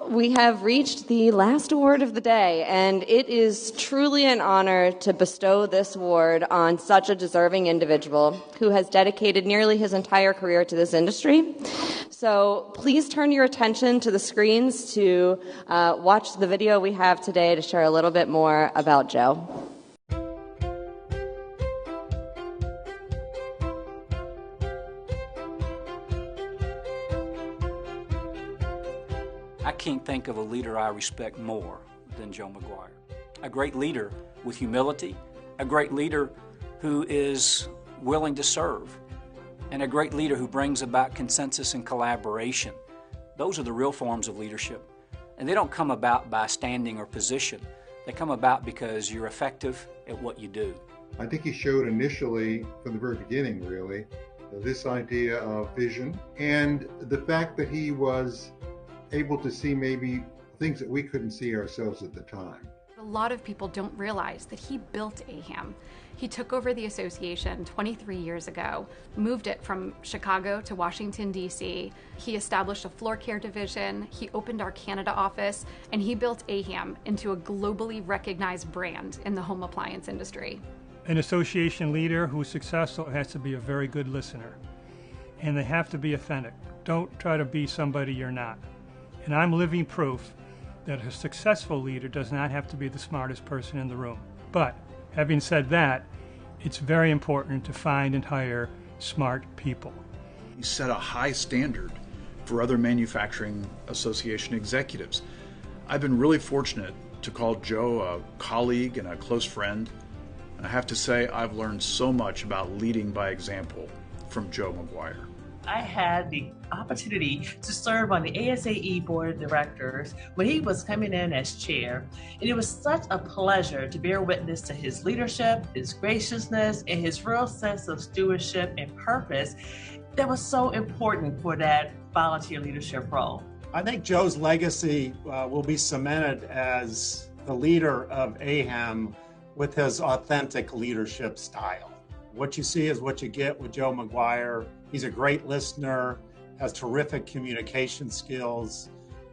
We have reached the last award of the day, and it is truly an honor to bestow this award on such a deserving individual who has dedicated nearly his entire career to this industry. So please turn your attention to the screens to watch the video we have today to share a little bit more about Joe. I can't think of a leader I respect more than Joe McGuire. A great leader with humility, a great leader who is willing to serve, and a great leader who brings about consensus and collaboration. Those are the real forms of leadership. And they don't come about by standing or position. They come about because you're effective at what you do. I think he showed initially, from the very beginning really, this idea of vision and the fact that he was able to see maybe things that we couldn't see ourselves at the time. A lot of people don't realize that he built AHAM. He took over the association 23 years ago, moved it from Chicago to Washington, D.C. He established a floor care division, he opened our Canada office, and he built AHAM into a globally recognized brand in the home appliance industry. An association leader who's successful has to be a very good listener, and they have to be authentic. Don't try to be somebody you're not. And I'm living proof that a successful leader does not have to be the smartest person in the room. But having said that, it's very important to find and hire smart people. He set a high standard for other manufacturing association executives. I've been really fortunate to call Joe a colleague and a close friend. And I have to say, I've learned so much about leading by example from Joe McGuire. I had the opportunity to serve on the ASAE board of directors when he was coming in as chair. And it was such a pleasure to bear witness to his leadership, his graciousness, and his real sense of stewardship and purpose that was so important for that volunteer leadership role. I think Joe's legacy will be cemented as the leader of AHAM with his authentic leadership style. What you see is what you get with Joe McGuire. He's a great listener, has terrific communication skills,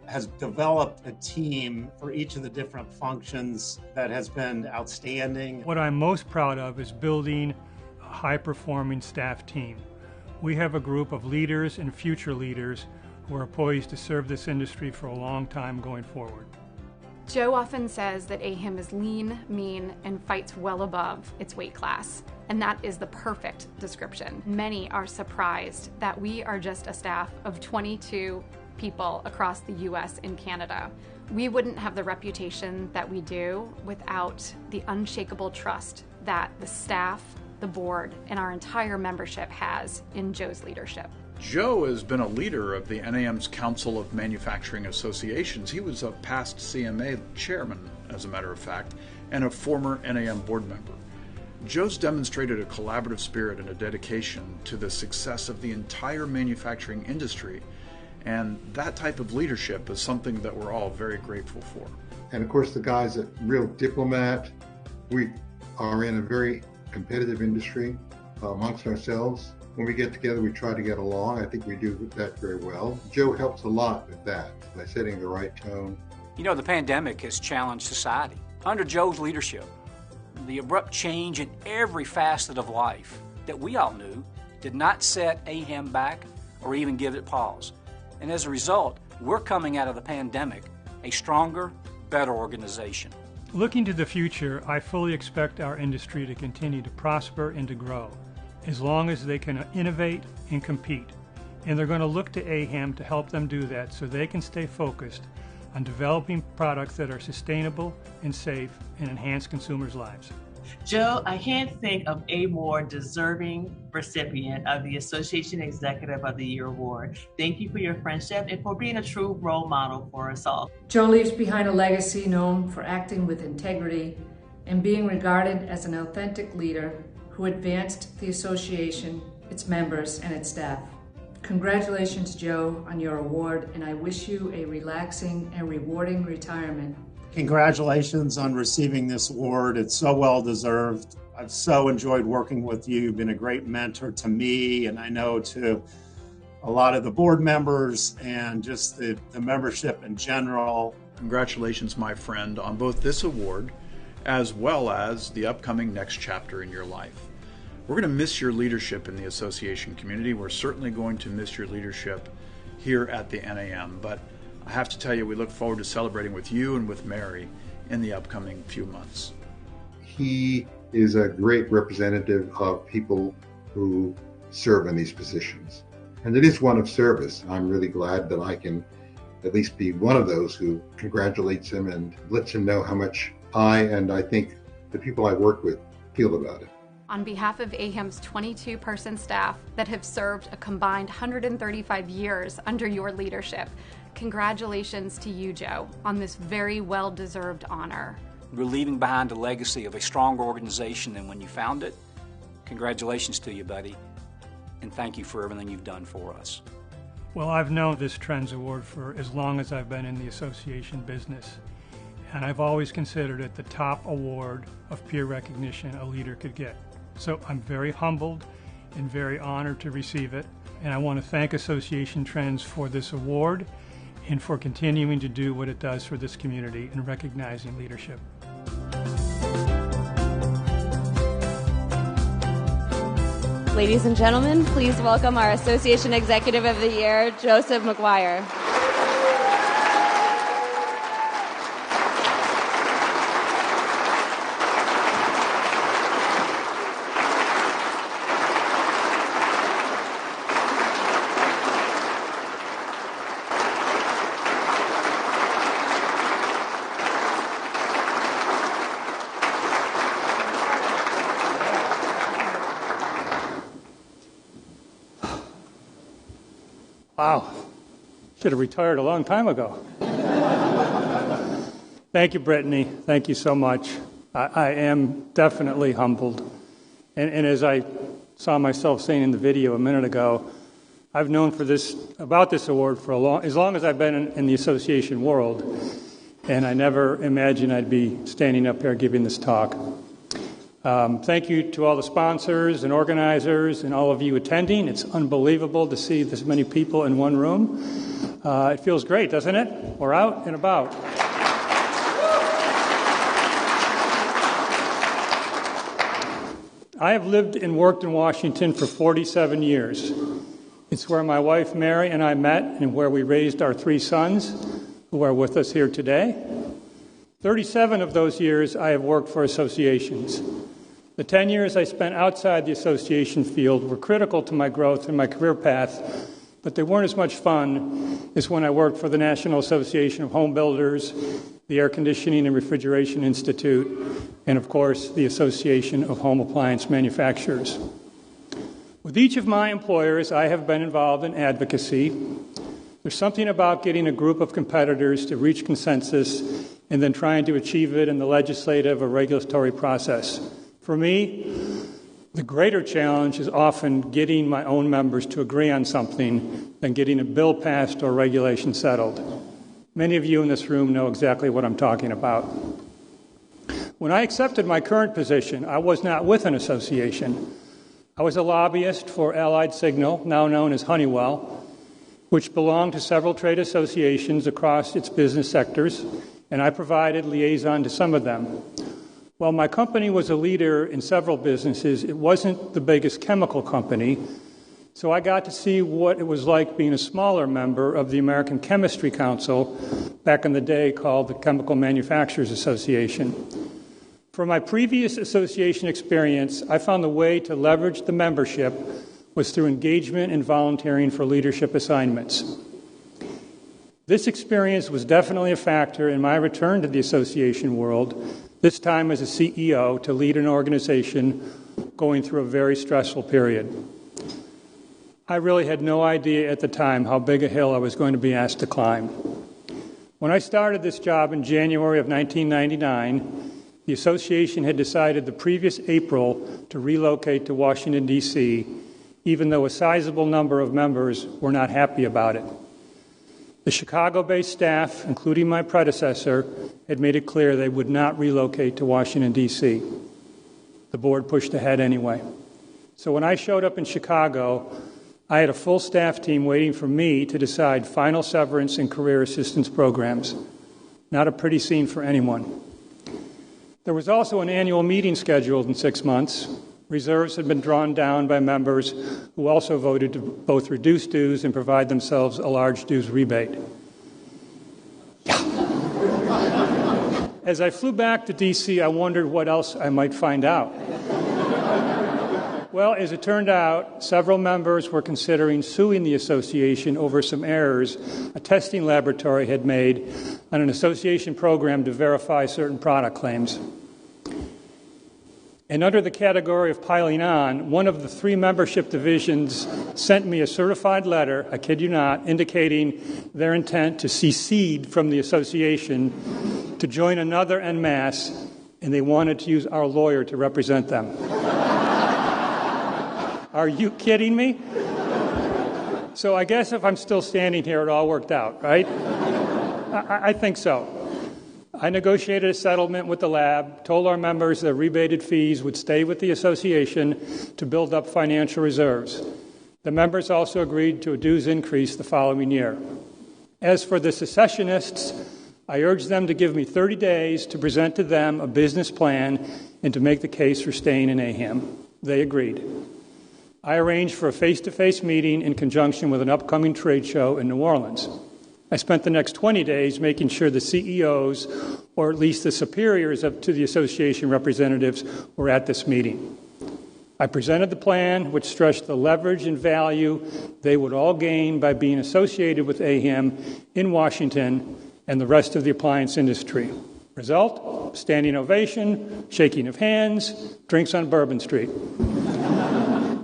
has developed a team for each of the different functions that has been outstanding. What I'm most proud of is building a high-performing staff team. We have a group of leaders and future leaders who are poised to serve this industry for a long time going forward. Joe often says that AHAM is lean, mean, and fights well above its weight class. And that is the perfect description. Many are surprised that we are just a staff of 22 people across the US and Canada. We wouldn't have the reputation that we do without the unshakable trust that the staff, the board, and our entire membership has in Joe's leadership. Joe has been a leader of the NAM's Council of Manufacturing Associations. He was a past CMA chairman, as a matter of fact, and a former NAM board member. Joe's demonstrated a collaborative spirit and a dedication to the success of the entire manufacturing industry, and that type of leadership is something that we're all very grateful for. And of course, the guy's a real diplomat. We are in a very competitive industry amongst ourselves. When we get together, we try to get along. I think we do that very well. Joe helps a lot with that by setting the right tone. You know, the pandemic has challenged society. Under Joe's leadership, the abrupt change in every facet of life that we all knew did not set AHAM back or even give it pause. And as a result, we're coming out of the pandemic a stronger, better organization. Looking to the future, I fully expect our industry to continue to prosper and to grow, as long as they can innovate and compete. And they're going to look to AHAM to help them do that so they can stay focused on developing products that are sustainable and safe and enhance consumers' lives. Joe, I can't think of a more deserving recipient of the Association Executive of the Year Award. Thank you for your friendship and for being a true role model for us all. Joe leaves behind a legacy known for acting with integrity and being regarded as an authentic leader who advanced the association, its members, and its staff. Congratulations, Joe, on your award, and I wish you a relaxing and rewarding retirement. Congratulations on receiving this award. It's so well deserved. I've so enjoyed working with you. You've been a great mentor to me, and I know to a lot of the board members and just the membership in general. Congratulations, my friend, on both this award as well as the upcoming next chapter in your life. We're going to miss your leadership in the association community. We're certainly going to miss your leadership here at the NAM, but I have to tell you, we look forward to celebrating with you and with Mary in the upcoming few months. He is a great representative of people who serve in these positions. And it is one of service. I'm really glad that I can at least be one of those who congratulates him and lets him know how much I think the people I work with feel about it. On behalf of AHAM's 22-person staff that have served a combined 135 years under your leadership, congratulations to you, Joe, on this very well-deserved honor. We're leaving behind a legacy of a stronger organization than when you found it. Congratulations to you, buddy, and thank you for everything you've done for us. Well, I've known this Trends Award for as long as I've been in the association business, and I've always considered it the top award of peer recognition a leader could get. So I'm very humbled and very honored to receive it, and I want to thank Association Trends for this award and for continuing to do what it does for this community in recognizing leadership. Ladies and gentlemen, please welcome our Association Executive of the Year, Joseph McGuire. Wow, should have retired a long time ago. Thank you, Brittany. Thank you so much. I am definitely humbled. And as I saw myself saying in the video a minute ago, I've known about this award for as long as I've been in the association world, and I never imagined I'd be standing up here giving this talk. Thank you to all the sponsors and organizers and all of you attending. It's unbelievable to see this many people in one room. It feels great, doesn't it? We're out and about. I have lived and worked in Washington for 47 years. It's where my wife Mary and I met and where we raised our 3 sons who are with us here today. 37 of those years I have worked for associations. The 10 years I spent outside the association field were critical to my growth and my career path, but they weren't as much fun as when I worked for the National Association of Home Builders, the Air Conditioning and Refrigeration Institute, and of course, the Association of Home Appliance Manufacturers. With each of my employers, I have been involved in advocacy. There's something about getting a group of competitors to reach consensus and then trying to achieve it in the legislative or regulatory process. For me, the greater challenge is often getting my own members to agree on something than getting a bill passed or regulation settled. Many of you in this room know exactly what I'm talking about. When I accepted my current position, I was not with an association. I was a lobbyist for Allied Signal, now known as Honeywell, which belonged to several trade associations across its business sectors, and I provided liaison to some of them. While my company was a leader in several businesses, it wasn't the biggest chemical company, so I got to see what it was like being a smaller member of the American Chemistry Council, back in the day called the Chemical Manufacturers Association. From my previous association experience, I found the way to leverage the membership was through engagement and volunteering for leadership assignments. This experience was definitely a factor in my return to the association world, this time as a CEO to lead an organization going through a very stressful period. I really had no idea at the time how big a hill I was going to be asked to climb. When I started this job in January of 1999, the association had decided the previous April to relocate to Washington, D.C., even though a sizable number of members were not happy about it. The Chicago-based staff, including my predecessor, had made it clear they would not relocate to Washington, D.C. The board pushed ahead anyway. So when I showed up in Chicago, I had a full staff team waiting for me to decide final severance and career assistance programs. Not a pretty scene for anyone. There was also an annual meeting scheduled in 6 months. Reserves had been drawn down by members who also voted to both reduce dues and provide themselves a large dues rebate. As I flew back to D.C., I wondered what else I might find out. Well, as it turned out, several members were considering suing the association over some errors a testing laboratory had made on an association program to verify certain product claims. And under the category of piling on, one of the 3 membership divisions sent me a certified letter, I kid you not, indicating their intent to secede from the association to join another en masse, and they wanted to use our lawyer to represent them. Are you kidding me? So I guess if I'm still standing here, it all worked out, right? I think so. I negotiated a settlement with the lab, told our members that rebated fees would stay with the association to build up financial reserves. The members also agreed to a dues increase the following year. As for the secessionists, I urged them to give me 30 days to present to them a business plan and to make the case for staying in AHAM. They agreed. I arranged for a face-to-face meeting in conjunction with an upcoming trade show in New Orleans. I spent the next 20 days making sure the CEOs, or at least the superiors to the association representatives, were at this meeting. I presented the plan, which stressed the leverage and value they would all gain by being associated with AHAM in Washington and the rest of the appliance industry. Result? Standing ovation, shaking of hands, drinks on Bourbon Street.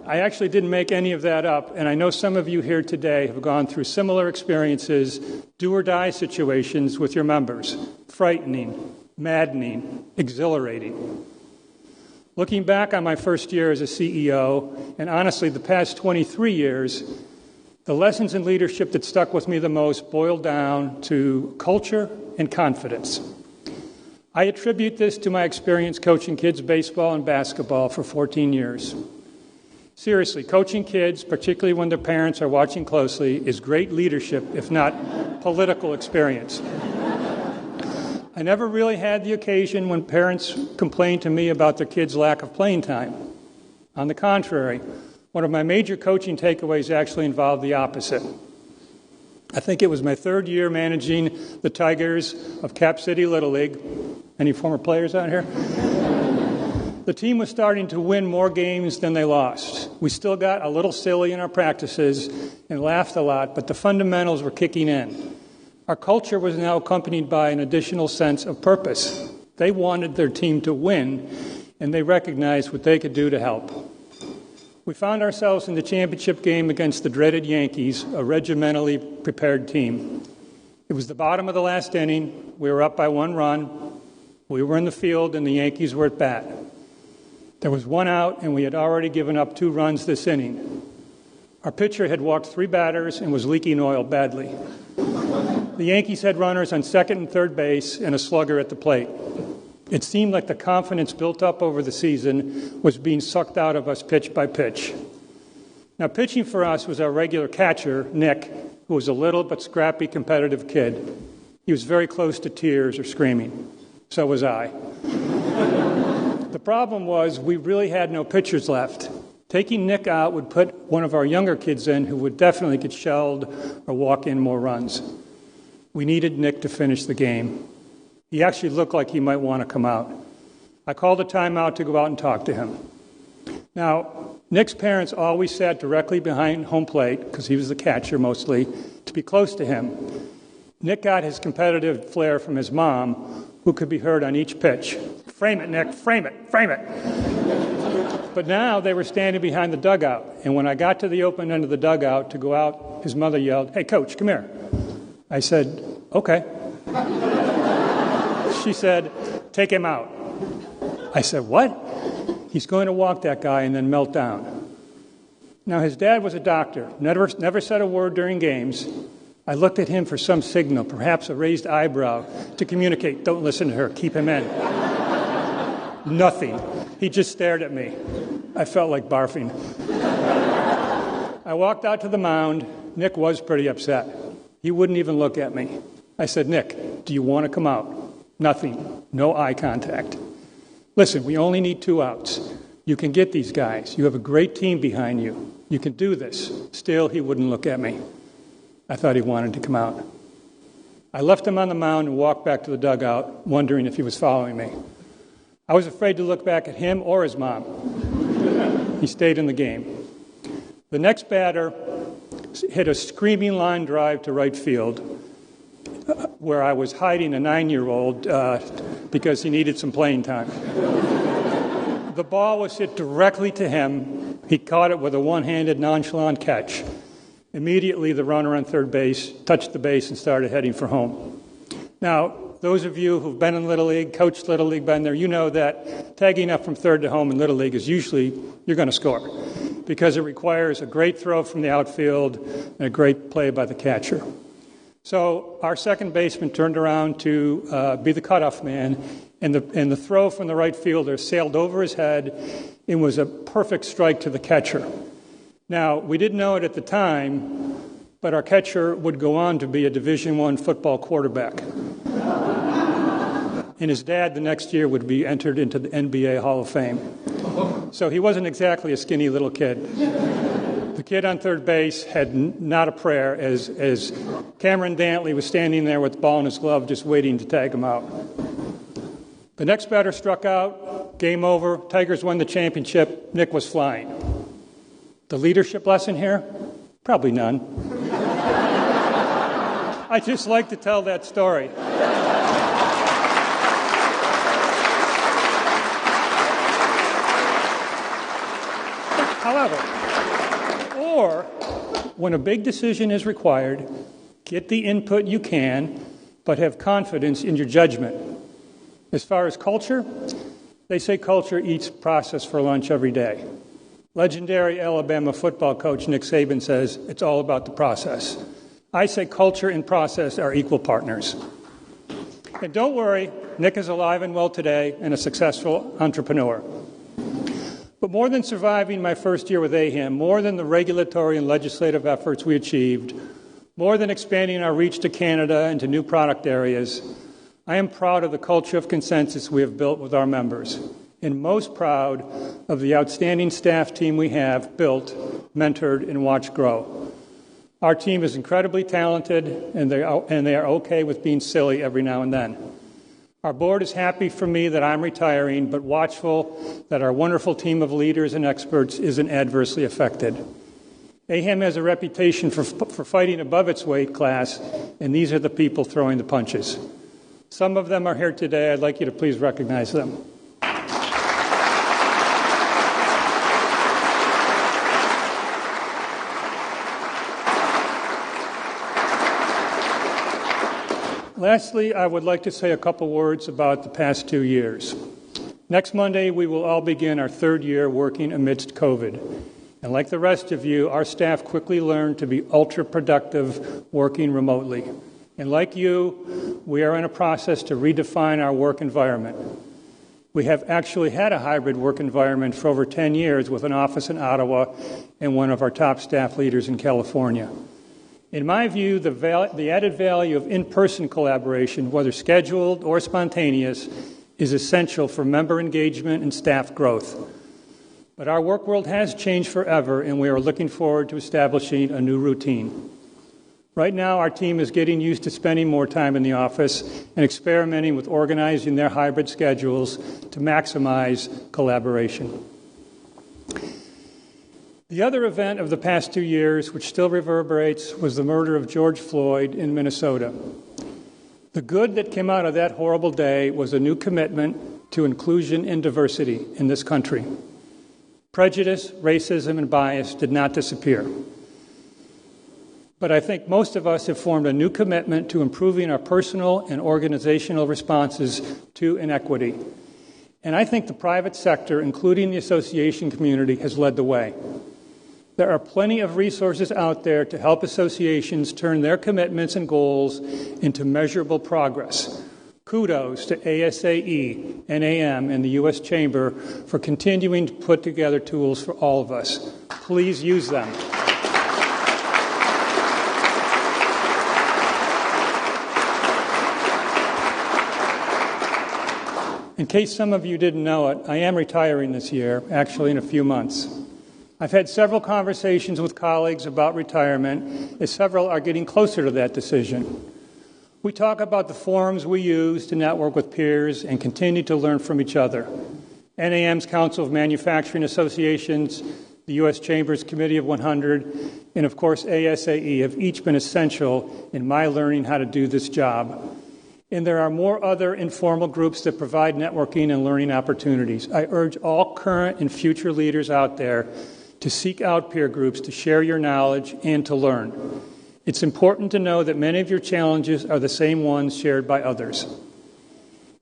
I actually didn't make any of that up, and I know some of you here today have gone through similar experiences, do-or-die situations with your members. Frightening, maddening, exhilarating. Looking back on my first year as a CEO, and honestly the past 23 years, the lessons in leadership that stuck with me the most boiled down to culture and confidence. I attribute this to my experience coaching kids baseball and basketball for 14 years. Seriously, coaching kids, particularly when their parents are watching closely, is great leadership, if not political experience. I never really had the occasion when parents complained to me about their kids' lack of playing time. On the contrary, one of my major coaching takeaways actually involved the opposite. I think it was my 3rd year managing the Tigers of Cap City Little League. Any former players out here? The team was starting to win more games than they lost. We still got a little silly in our practices and laughed a lot, but the fundamentals were kicking in. Our culture was now accompanied by an additional sense of purpose. They wanted their team to win, and they recognized what they could do to help. We found ourselves in the championship game against the dreaded Yankees, a regimentally prepared team. It was the bottom of the last inning. We were up by 1 run. We were in the field, and the Yankees were at bat. There was 1 out, and we had already given up 2 runs this inning. Our pitcher had walked 3 batters and was leaking oil badly. The Yankees had runners on second and third base and a slugger at the plate. It seemed like the confidence built up over the season was being sucked out of us pitch by pitch. Now, pitching for us was our regular catcher, Nick, who was a little but scrappy, competitive kid. He was very close to tears or screaming. So was I. The problem was we really had no pitchers left. Taking Nick out would put one of our younger kids in who would definitely get shelled or walk in more runs. We needed Nick to finish the game. He actually looked like he might want to come out. I called a timeout to go out and talk to him. Now, Nick's parents always sat directly behind home plate, because he was the catcher mostly, to be close to him. Nick got his competitive flair from his mom, who could be heard on each pitch. Frame it, Nick, frame it, frame it. But now they were standing behind the dugout, and when I got to the open end of the dugout to go out, his mother yelled, "Hey, Coach, come here." I said, "Okay." She said, "Take him out." I said, "What?" "He's going to walk that guy and then melt down." Now, his dad was a doctor, never said a word during games. I looked at him for some signal, perhaps a raised eyebrow, to communicate, "Don't listen to her, keep him in." Nothing. He just stared at me. I felt like barfing. I walked out to the mound. Nick was pretty upset. He wouldn't even look at me. I said, Nick, do you want to come out? Nothing. No eye contact. Listen, we only need 2 outs. You can get these guys. You have a great team behind you. You can do this. Still, he wouldn't look at me. I thought he wanted to come out. I left him on the mound and walked back to the dugout, wondering if he was following me. I was afraid to look back at him or his mom. He stayed in the game. The next batter hit a screaming line drive to right field, where I was hiding a 9-year-old because he needed some playing time. The ball was hit directly to him. He caught it with a one-handed, nonchalant catch. Immediately, the runner on third base touched the base and started heading for home. Now, those of you who've been in Little League, coached Little League, been there, you know that tagging up from third to home in Little League is usually you're going to score because it requires a great throw from the outfield and a great play by the catcher. So our second baseman turned around to be the cutoff man, and the throw from the right fielder sailed over his head and was a perfect strike to the catcher. Now, we didn't know it at the time, but our catcher would go on to be a Division I football quarterback. And his dad the next year would be entered into the NBA Hall of Fame. So he wasn't exactly a skinny little kid. The kid on third base had not a prayer as Cameron Dantley was standing there with the ball in his glove just waiting to tag him out. The next batter struck out, game over, Tigers won the championship, Nick was flying. The leadership lesson here? Probably none. I just like to tell that story. However, or when a big decision is required, get the input you can, but have confidence in your judgment. As far as culture, they say culture eats process for lunch every day. Legendary Alabama football coach Nick Saban says it's all about the process. I say culture and process are equal partners. And don't worry, Nick is alive and well today and a successful entrepreneur. But more than surviving my first year with AHIM, more than the regulatory and legislative efforts we achieved, more than expanding our reach to Canada and to new product areas, I am proud of the culture of consensus we have built with our members, and most proud of the outstanding staff team we have built, mentored, and watched grow. Our team is incredibly talented, and they are okay with being silly every now and then. Our board is happy for me that I'm retiring, but watchful that our wonderful team of leaders and experts isn't adversely affected. AHIM has a reputation for fighting above its weight class, and these are the people throwing the punches. Some of them are here today. I'd like you to please recognize them. Lastly, I would like to say a couple words about the past 2 years. Next Monday, we will all begin our third year working amidst COVID. And like the rest of you, our staff quickly learned to be ultra-productive working remotely. And like you, we are in a process to redefine our work environment. We have actually had a hybrid work environment for over 10 years with an office in Ottawa and one of our top staff leaders in California. In my view, the added value of in-person collaboration, whether scheduled or spontaneous, is essential for member engagement and staff growth. But our work world has changed forever, and we are looking forward to establishing a new routine. Right now, our team is getting used to spending more time in the office and experimenting with organizing their hybrid schedules to maximize collaboration. The other event of the past 2 years, which still reverberates, was the murder of George Floyd in Minnesota. The good that came out of that horrible day was a new commitment to inclusion and diversity in this country. Prejudice, racism, and bias did not disappear. But I think most of us have formed a new commitment to improving our personal and organizational responses to inequity. And I think the private sector, including the association community, has led the way. There are plenty of resources out there to help associations turn their commitments and goals into measurable progress. Kudos to ASAE, NAM, and the U.S. Chamber for continuing to put together tools for all of us. Please use them. In case some of you didn't know it, I am retiring this year, actually in a few months. I've had several conversations with colleagues about retirement, as several are getting closer to that decision. We talk about the forums we use to network with peers and continue to learn from each other. NAM's Council of Manufacturing Associations, the U.S. Chamber's Committee of 100, and of course ASAE have each been essential in my learning how to do this job. And there are more other informal groups that provide networking and learning opportunities. I urge all current and future leaders out there to seek out peer groups to share your knowledge and to learn. It's important to know that many of your challenges are the same ones shared by others.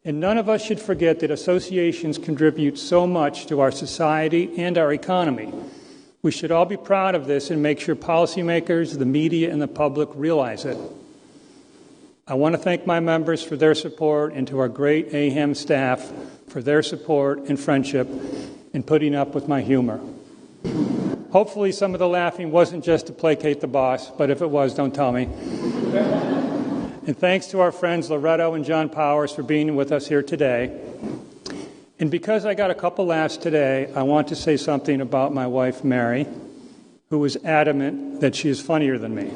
And none of us should forget that associations contribute so much to our society and our economy. We should all be proud of this and make sure policymakers, the media, and the public realize it. I want to thank my members for their support and to our great AHAM staff for their support and friendship in putting up with my humor. Hopefully some of the laughing wasn't just to placate the boss, but if it was, don't tell me. And thanks to our friends Loretto and John Powers for being with us here today. And because I got a couple laughs today, I want to say something about my wife, Mary, who was adamant that she is funnier than me.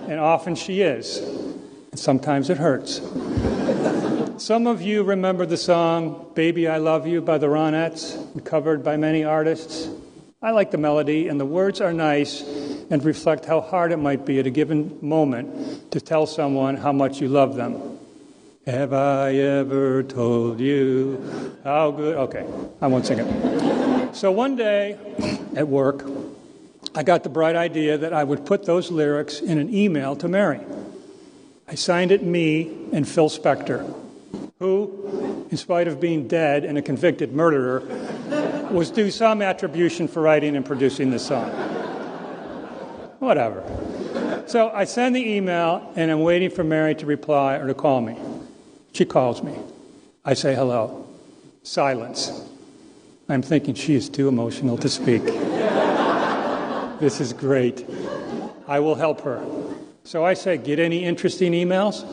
And often she is, and sometimes it hurts. Some of you remember the song Baby I Love You by the Ronettes, covered by many artists. I like the melody, and the words are nice and reflect how hard it might be at a given moment to tell someone how much you love them. Have I ever told you how good... Okay, I won't sing it. So one day at work, I got the bright idea that I would put those lyrics in an email to Mary. I signed it me and Phil Spector, who, in spite of being dead and a convicted murderer, was due some attribution for writing and producing this song. Whatever. So I send the email, and I'm waiting for Mary to reply or to call me. She calls me. I say hello. Silence. I'm thinking she is too emotional to speak. This is great. I will help her. So I say, get any interesting emails?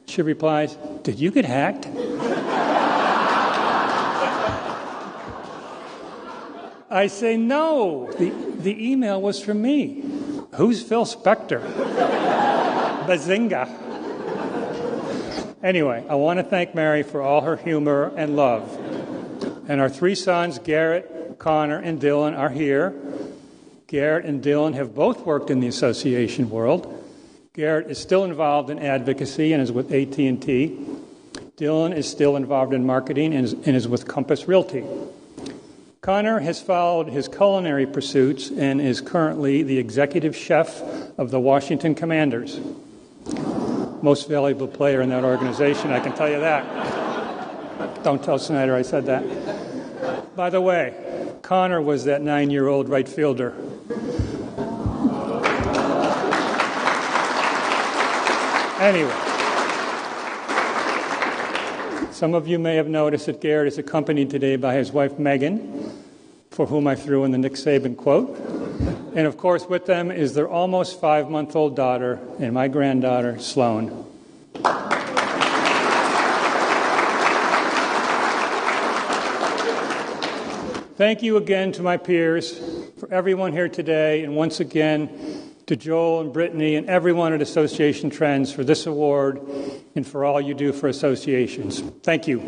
She replies, did you get hacked? I say, no, the email was from me. Who's Phil Spector? Bazinga. Anyway, I want to thank Mary for all her humor and love. And our three sons, Garrett, Connor, and Dylan, are here. Garrett and Dylan have both worked in the association world. Garrett is still involved in advocacy and is with AT&T. Dylan is still involved in marketing and is with Compass Realty. Connor has followed his culinary pursuits and is currently the executive chef of the Washington Commanders. Most valuable player in that organization, I can tell you that. Don't tell Snyder I said that. By the way, Connor was that 9-year-old right fielder. Anyway, some of you may have noticed that Garrett is accompanied today by his wife, Megan, for whom I threw in the Nick Saban quote. And of course, with them is their almost 5-month-old daughter and my granddaughter, Sloan. Thank you again to my peers, for everyone here today, and once again to Joel and Brittany and everyone at Association Trends for this award and for all you do for associations. Thank you.